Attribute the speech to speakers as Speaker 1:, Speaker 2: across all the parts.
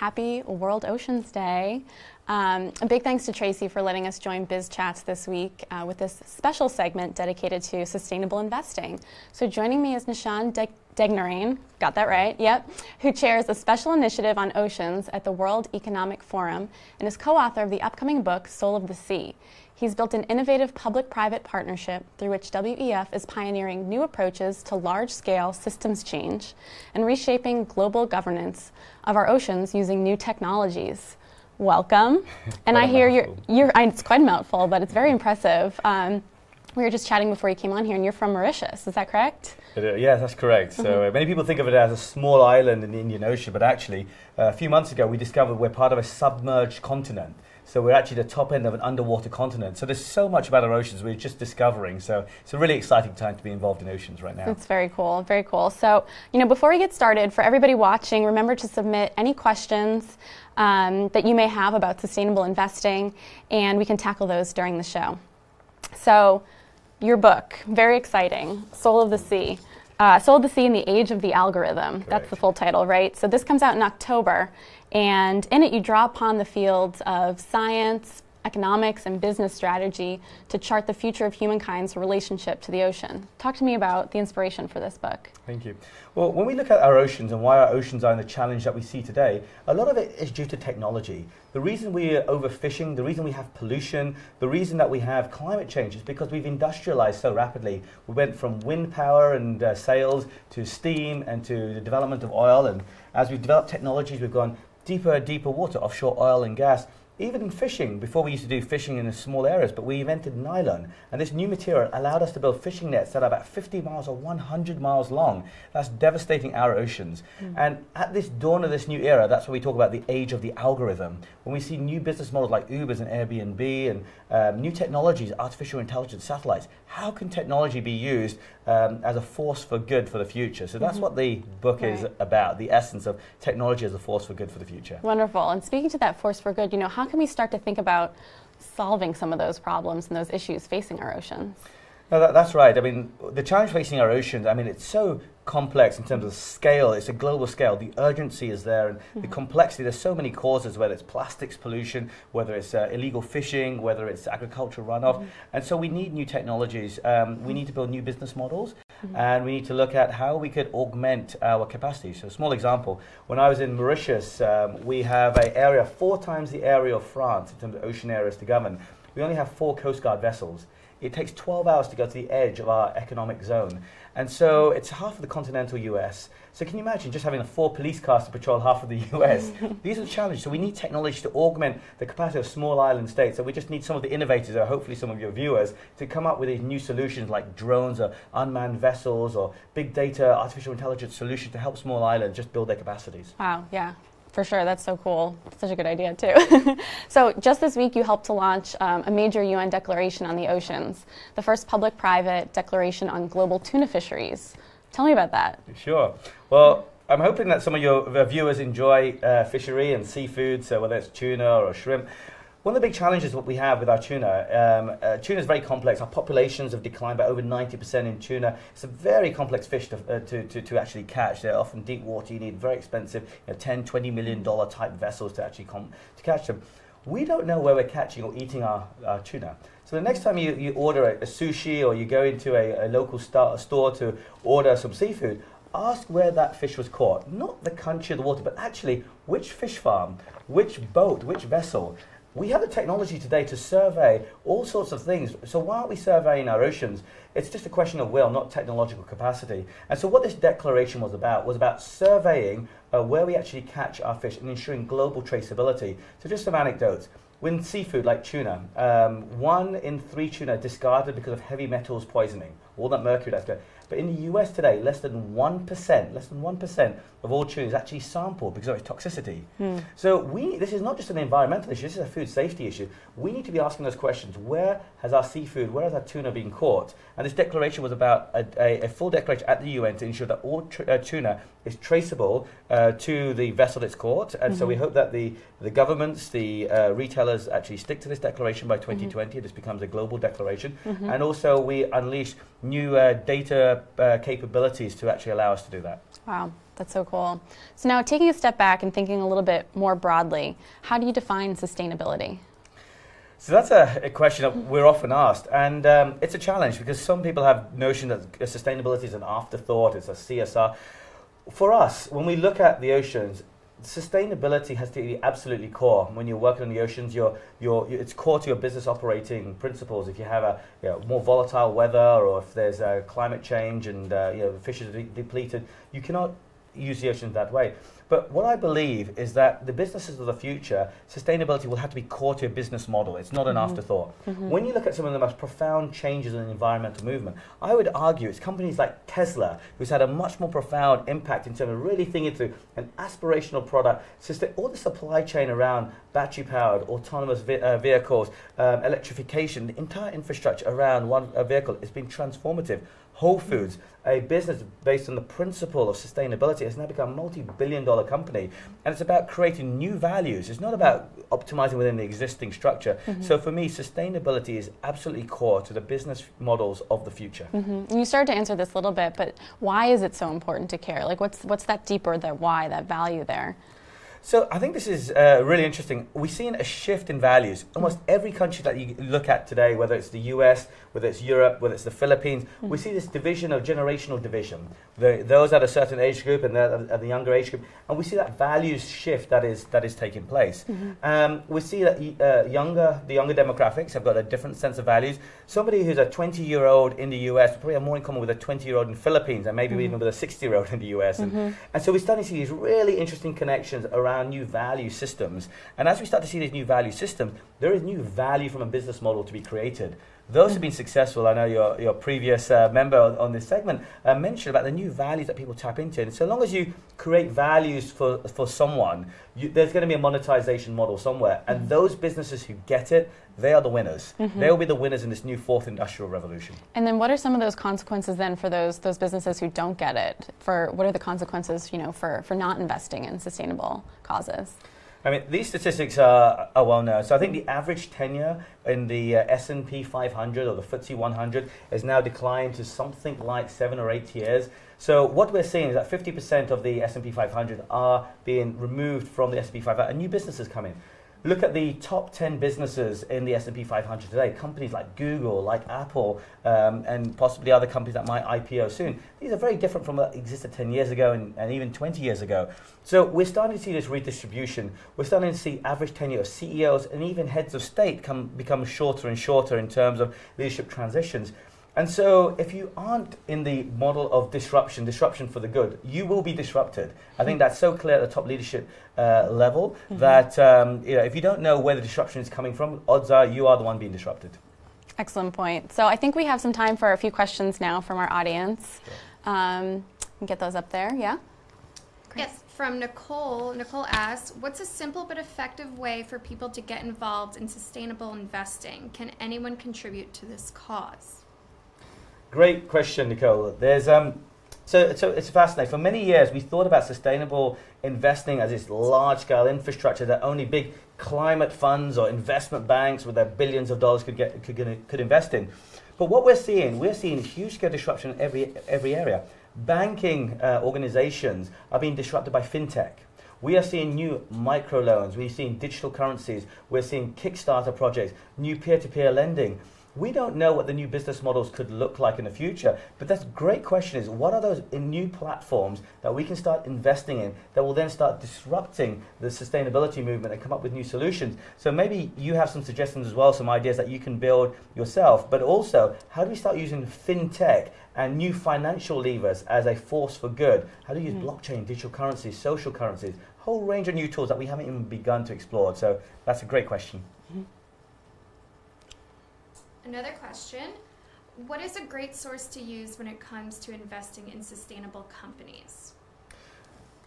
Speaker 1: happy World Oceans Day. A big thanks to Tracy for letting us join Biz Chats this week with this special segment dedicated to sustainable investing. So joining me is Nishan Degnarain, got that right, yep, who chairs a special initiative on oceans at the World Economic Forum and is co-author of the upcoming book, Soul of the Sea. He's built an innovative public-private partnership through which WEF is pioneering new approaches to large-scale systems change and reshaping global governance of our oceans using new technologies. Welcome. And I hear it's quite a mouthful, but it's very impressive. We were just chatting before you came on here, and you're from Mauritius, is that correct?
Speaker 2: Yes, that's correct. So many people think of it as a small island in the Indian Ocean, but actually, a few months ago, we discovered we're part of a submerged continent. So we're actually the top end of an underwater continent. So there's so much about our oceans we're just discovering. So it's a really exciting time to be involved in oceans right now.
Speaker 1: It's very cool, very cool. So, before we get started, for everybody watching, remember to submit any questions that you may have about sustainable investing, and we can tackle those during the show. So, your book, very exciting, Soul of the Sea. Soul of the Sea in the Age of the Algorithm.
Speaker 2: Correct.
Speaker 1: That's the full title, right? So this comes out in October, and in it you draw upon the fields of science, economics, and business strategy to chart the future of humankind's relationship to the ocean. Talk to me about the inspiration for this book.
Speaker 2: Thank you. Well, when we look at our oceans and why our oceans are in the challenge that we see today, a lot of it is due to technology. The reason we are overfishing, the reason we have pollution, the reason that we have climate change is because we've industrialized so rapidly. We went from wind power and sails to steam and to the development of oil. And as we've developed technologies, we've gone deeper and deeper water, offshore oil and gas. Even in fishing, before we used to do fishing in small areas, but we invented nylon. And this new material allowed us to build fishing nets that are about 50 miles or 100 miles long. That's devastating our oceans. And at this dawn of this new era, that's when we talk about the age of the algorithm. When we see new business models like Ubers and Airbnb and new technologies, artificial intelligence, satellites, how can technology be used as a force for good for the future? So that's what the book is about, the essence of technology as a force for good for the future.
Speaker 1: Wonderful. And speaking to that force for good, how can we start to think about solving some of those problems and those issues facing our oceans?
Speaker 2: No, that's right. I mean, the challenge facing our oceans, it's so complex in terms of scale. It's a global scale. The urgency is there, and the complexity. There's so many causes, whether it's plastics pollution, whether it's illegal fishing, whether it's agricultural runoff. And so we need new technologies. We need to build new business models, and we need to look at how we could augment our capacity. So a small example, when I was in Mauritius, we have an area 4 times the area of France in terms of ocean areas to govern. We only have 4 Coast Guard vessels. It takes 12 hours to go to the edge of our economic zone. And so it's half of the continental US. So can you imagine just having 4 police cars to patrol half of the US? These are the challenges. So we need technology to augment the capacity of small island states. So we just need some of the innovators, or hopefully some of your viewers, to come up with these new solutions like drones or unmanned vessels or big data, artificial intelligence solutions to help small islands just build their capacities.
Speaker 1: Wow, yeah. For sure, that's so cool. Such a good idea, too. So just this week, you helped to launch a major UN declaration on the oceans, the first public-private declaration on global tuna fisheries. Tell me about that. Sure.
Speaker 2: Well, I'm hoping that some of your viewers enjoy fishery and seafood, so whether it's tuna or shrimp. One of the big challenges what we have with our tuna, tuna is very complex. Our populations have declined by over 90% in tuna. It's a very complex fish to actually catch. They're often deep water. You need very expensive $10, $20 million type vessels to actually to catch them. We don't know where we're catching or eating our tuna. So the next time you order a sushi or you go into a local store to order some seafood, ask where that fish was caught. Not the country of the water, but actually which fish farm, which boat, which vessel. We have the technology today to survey all sorts of things. So why aren't we surveying our oceans? It's just a question of will, not technological capacity. And so what this declaration was about surveying where we actually catch our fish and ensuring global traceability. So just some anecdotes. With seafood like tuna, 1 in 3 tuna discarded because of heavy metals poisoning, all that mercury that's there. But in the US today, less than 1% of all tuna is actually sampled because of its toxicity. So this is not just an environmental issue, this is a food safety issue. We need to be asking those questions. Where has our seafood, where has our tuna been caught? And this declaration was about a full declaration at the UN to ensure that all tuna is traceable to the vessel that's caught. And so we hope that the governments, the retailers actually stick to this declaration by 2020. This becomes a global declaration. And also we unleash new data capabilities to actually allow us to do that.
Speaker 1: Wow. That's so cool. So now taking a step back and thinking a little bit more broadly, how do you define sustainability?
Speaker 2: So that's a question that we're often asked, and it's a challenge because some people have notion that sustainability is an afterthought, it's a CSR. For us, when we look at the oceans, sustainability has to be absolutely core. When you're working on the oceans, it's core to your business operating principles. If you have a more volatile weather, or if there's climate change and the fish are depleted, you cannot use the oceans that way. But what I believe is that the businesses of the future, sustainability will have to be core to a business model. It's not an afterthought. When you look at some of the most profound changes in the environmental movement, I would argue it's companies like Tesla who's had a much more profound impact in terms of really thinking through an aspirational product. All the supply chain around battery-powered, autonomous vehicles, electrification, the entire infrastructure around one vehicle has been transformative. Whole Foods, a business based on the principle of sustainability, has now become a multi-billion-dollar company, and it's about creating new values. It's not about optimizing within the existing structure. So for me, sustainability is absolutely core to the business models of the future.
Speaker 1: And you started to answer this a little bit, but why is it so important to care? Like, what's that deeper, that why, that value there?
Speaker 2: So I think this is really interesting. We've seen a shift in values. Almost every country that you look at today, whether it's the US, whether it's Europe, whether it's the Philippines, we see this division of generational division. Those at a certain age group and at the younger age group, and we see that values shift that is taking place. We see that the younger demographics have got a different sense of values. Somebody who's a 20-year-old in the US probably have more in common with a 20-year-old in the Philippines, and maybe even with a 60-year-old in the US. And so we're starting to see these really interesting connections around new value systems. And as we start to see these new value systems, there is new value from a business model to be created. Those who've been successful, I know your previous member on this segment mentioned about the new values that people tap into. And so long as you create values for someone, there's going to be a monetization model somewhere. And those businesses who get it, they are the winners. They will be the winners in this new fourth industrial revolution.
Speaker 1: And then what are some of those consequences then for those businesses who don't get it? What are the consequences, for not investing in sustainable causes?
Speaker 2: I mean, these statistics are well known. So I think the average tenure in the S&P 500 or the FTSE 100 has now declined to something like 7 or 8 years. So what we're seeing is that 50% of the S&P 500 are being removed from the S&P 500 and new businesses come in. Look at the top 10 businesses in the S&P 500 today. Companies like Google, like Apple, and possibly other companies that might IPO soon. These are very different from what existed 10 years ago and even 20 years ago. So we're starting to see this redistribution. We're starting to see average tenure of CEOs and even heads of state become shorter and shorter in terms of leadership transitions. And so if you aren't in the model of disruption for the good, you will be disrupted. I think that's so clear at the top leadership level that if you don't know where the disruption is coming from, odds are you are the one being disrupted.
Speaker 1: Excellent point. So I think we have some time for a few questions now from our audience. Sure. Get those up there, yeah?
Speaker 3: Yes, from Nicole. Nicole asks, what's a simple but effective way for people to get involved in sustainable investing? Can anyone contribute to this cause?
Speaker 2: Great question, Nicole. There's so it's fascinating. For many years, we thought about sustainable investing as this large-scale infrastructure that only big climate funds or investment banks with their billions of dollars could invest in. But what we're seeing huge-scale disruption in every area. Banking organizations are being disrupted by fintech. We are seeing new microloans. We're seeing digital currencies. We're seeing Kickstarter projects, new peer-to-peer lending. We don't know what the new business models could look like in the future, but that's a great question is, what are those new platforms that we can start investing in that will then start disrupting the sustainability movement and come up with new solutions? So maybe you have some suggestions as well, some ideas that you can build yourself, but also, how do we start using fintech and new financial levers as a force for good? How do you use blockchain, digital currencies, social currencies, a whole range of new tools that we haven't even begun to explore. So that's a great question.
Speaker 3: Another question, what is a great source to use when it comes to investing in sustainable companies?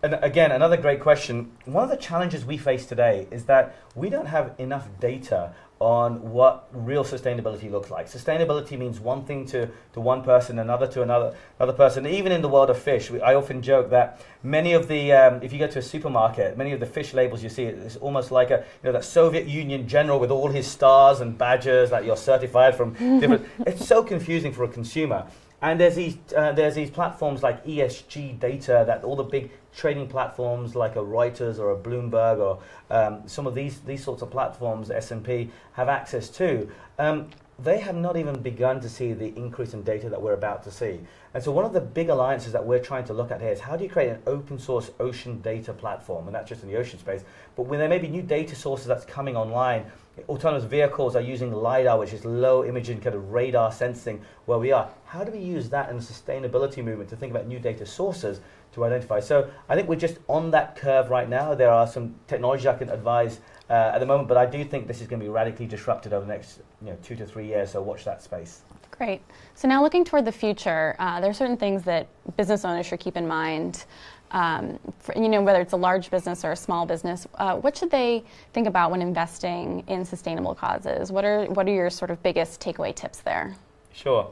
Speaker 2: And again, another great question. One of the challenges we face today is that we don't have enough data on what real sustainability looks like. Sustainability means one thing to one person, another to another person. Even in the world of fish, I often joke that many of the, if you go to a supermarket, many of the fish labels you see, it's almost like that Soviet Union general with all his stars and badges that you're certified from different. It's so confusing for a consumer. And there's these platforms like ESG data that all the big trading platforms like a Reuters or a Bloomberg or some of these sorts of platforms, S&P, have access to. They have not even begun to see the increase in data that we're about to see. And so one of the big alliances that we're trying to look at here is how do you create an open source ocean data platform, and not just in the ocean space, but when there may be new data sources that's coming online. Autonomous vehicles are using LiDAR, which is low imaging kind of radar sensing where we are. How do we use that in the sustainability movement to think about new data sources to identify? So I think we're just on that curve right now. There are some technologies I can advise at the moment, but I do think this is going to be radically disrupted over the next 2 to 3 years, so watch that space.
Speaker 1: Great. So now looking toward the future, there are certain things that business owners should keep in mind. Whether it's a large business or a small business, what should they think about when investing in sustainable causes? What are your sort of biggest takeaway tips there?
Speaker 2: Sure.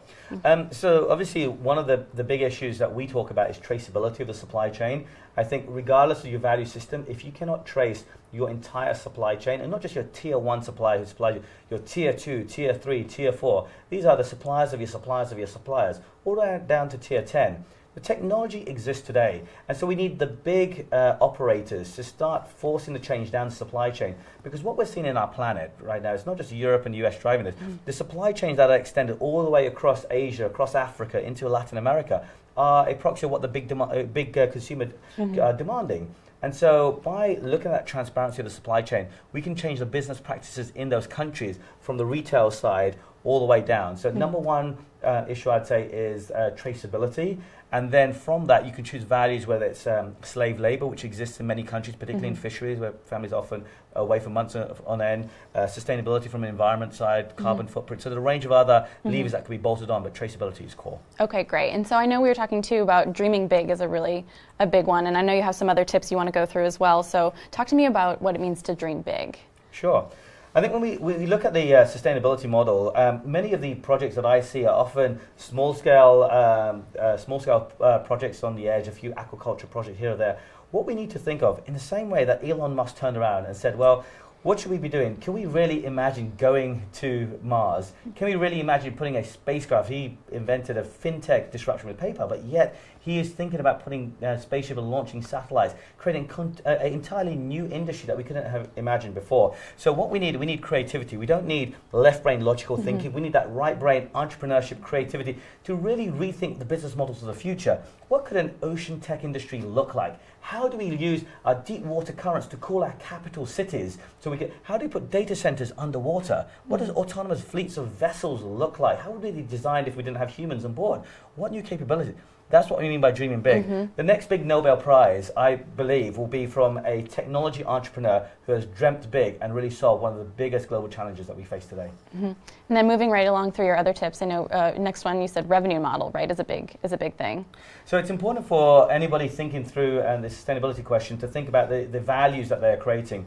Speaker 2: So obviously one of the big issues that we talk about is traceability of the supply chain. I think regardless of your value system, if you cannot trace your entire supply chain, and not just your tier 1 supplier who supplies you, your tier 2, tier 3, tier 4, these are the suppliers of your suppliers of your suppliers, all the way down to tier 10. The technology exists today, and so we need the big operators to start forcing the change down the supply chain, because what we're seeing in our planet right now is not just Europe and the US driving this. The supply chains that are extended all the way across Asia, across Africa, into Latin America are a proxy of what the big consumer are demanding. And so by looking at transparency of the supply chain, we can change the business practices in those countries from the retail side all the way down. So number one issue I'd say is traceability. And then from that, you can choose values, whether it's slave labor, which exists in many countries, particularly in fisheries, where families are often away for months on end, sustainability from an environment side, carbon footprint. So there's a range of other levers that can be bolted on, but traceability is core. Okay, great. And so I know we were talking too about dreaming big is a big one, and I know you have some other tips you want to go through as well. So talk to me about what it means to dream big. Sure. I think when we look at the sustainability model, many of the projects that I see are often small-scale projects on the edge, a few aquaculture projects here or there. What we need to think of, in the same way that Elon Musk turned around and said, well, what should we be doing? Can we really imagine going to Mars? Can we really imagine putting a spacecraft? He invented a fintech disruption with PayPal, but yet he is thinking about putting a spaceship and launching satellites, creating an entirely new industry that we couldn't have imagined before. So what we need creativity. We don't need left brain logical thinking. We need that right brain entrepreneurship, creativity to really rethink the business models of the future. What could an ocean tech industry look like? How do we use our deep water currents to cool our capital cities? How do we put data centers underwater? What does autonomous fleets of vessels look like? How would they be designed if we didn't have humans on board? What new capabilities? That's what we mean by dreaming big. The next big Nobel Prize, I believe, will be from a technology entrepreneur who has dreamt big and really solved one of the biggest global challenges that we face today. And then moving right along through your other tips, I know next one you said revenue model, right, is a big thing. So it's important for anybody thinking through the sustainability question to think about the values that they're creating.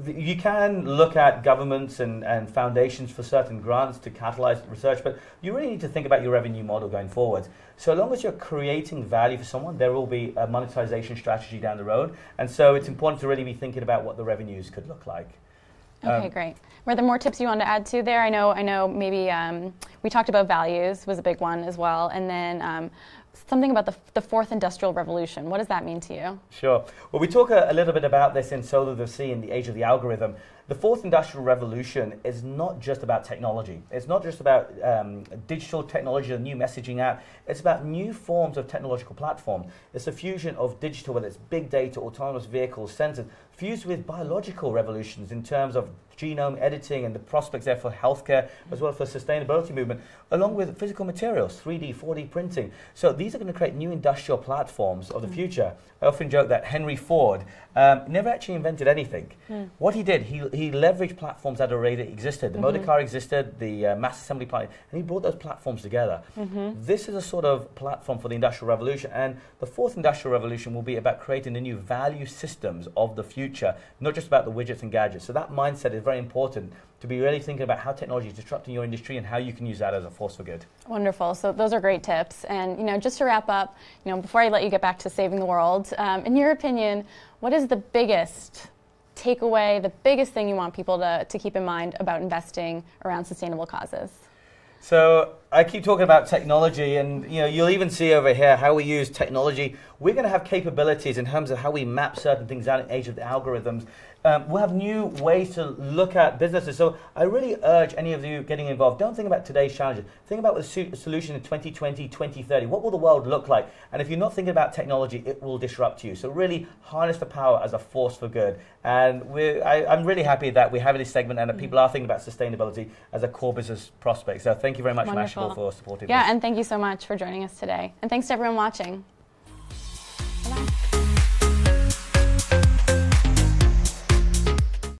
Speaker 2: You can look at governments and foundations for certain grants to catalyze research, but you really need to think about your revenue model going forward. So long as you're creating value for someone, there will be a monetization strategy down the road. And so it's important to really be thinking about what the revenues could look like. Okay, great. Were there more tips you wanted to add to there? I know maybe we talked about values was a big one as well, and then something about the fourth industrial revolution. What does that mean to you? Sure. Well, we talk a little bit about this in Soul of the Sea in the Age of the Algorithm. The fourth industrial revolution is not just about technology. It's not just about digital technology or new messaging app. It's about new forms of technological platform. It's a fusion of digital, whether it's big data, autonomous vehicles, sensors, fused with biological revolutions in terms of genome editing and the prospects there for healthcare, as well as for sustainability movement, along with physical materials, 3D, 4D printing. So these are going to create new industrial platforms of the future. I often joke that Henry Ford never actually invented anything. What he did, he he leveraged platforms that already existed. The motor car existed, the mass assembly plant, and he brought those platforms together. This is a sort of platform for the Industrial Revolution, and the fourth Industrial Revolution will be about creating the new value systems of the future, not just about the widgets and gadgets. So that mindset is very important, to be really thinking about how technology is disrupting your industry and how you can use that as a force for good.
Speaker 1: Wonderful. So those are great tips. And just to wrap up, before I let you get back to saving the world, in your opinion, what is the biggest takeaway, the biggest thing you want people to keep in mind about investing around sustainable causes?
Speaker 2: So I keep talking about technology, and you'll even see over here how we use technology. We're going to have capabilities in terms of how we map certain things out in the age of the algorithms. We'll have new ways to look at businesses. So I really urge any of you getting involved, don't think about today's challenges. Think about the solution in 2020, 2030. What will the world look like? And if you're not thinking about technology, it will disrupt you. So really harness the power as a force for good. And I'm really happy that we have this segment and that people are thinking about sustainability as a core business prospect. So thank you very much, Mashable, for supporting this.
Speaker 1: Yeah, and thank you so much for joining us today. And thanks to everyone watching.